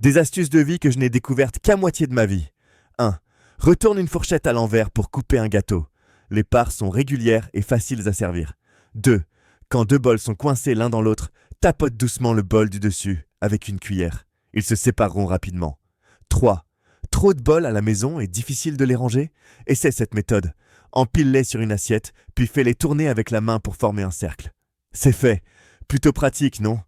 Des astuces de vie que je n'ai découvertes qu'à moitié de ma vie. 1. Retourne une fourchette à l'envers pour couper un gâteau. Les parts sont régulières et faciles à servir. 2. Quand deux bols sont coincés l'un dans l'autre, tapote doucement le bol du dessus avec une cuillère. Ils se sépareront rapidement. 3. Trop de bols à la maison et difficile de les ranger? Essaie cette méthode. Empile-les sur une assiette, puis fais-les tourner avec la main pour former un cercle. C'est fait. Plutôt pratique, non?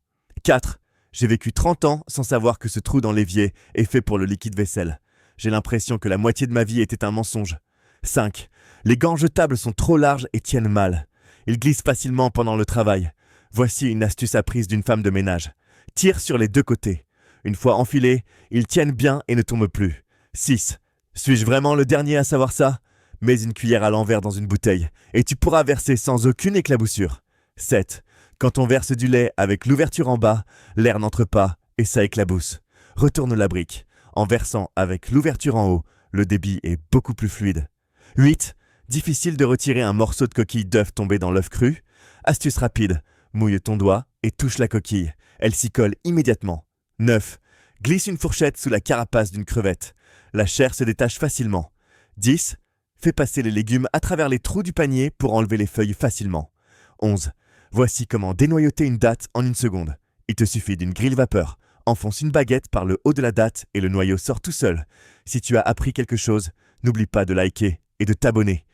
4. J'ai vécu 30 ans sans savoir que ce trou dans l'évier est fait pour le liquide vaisselle. J'ai l'impression que la moitié de ma vie était un mensonge. 5. Les gants jetables sont trop larges et tiennent mal. Ils glissent facilement pendant le travail. Voici une astuce apprise d'une femme de ménage. Tire sur les deux côtés. Une fois enfilés, ils tiennent bien et ne tombent plus. 6. Suis-je vraiment le dernier à savoir ça? Mets une cuillère à l'envers dans une bouteille et tu pourras verser sans aucune éclaboussure. 7. Quand on verse du lait avec l'ouverture en bas, l'air n'entre pas et ça éclabousse. Retourne la brique. En versant avec l'ouverture en haut, le débit est beaucoup plus fluide. 8. Difficile de retirer un morceau de coquille d'œuf tombé dans l'œuf cru? Astuce rapide. Mouille ton doigt et touche la coquille. Elle s'y colle immédiatement. 9. Glisse une fourchette sous la carapace d'une crevette. La chair se détache facilement. 10. Fais passer les légumes à travers les trous du panier pour enlever les feuilles facilement. 11. Voici comment dénoyauter une date en une seconde. Il te suffit d'une grille vapeur. Enfonce une baguette par le haut de la date et le noyau sort tout seul. Si tu as appris quelque chose, n'oublie pas de liker et de t'abonner.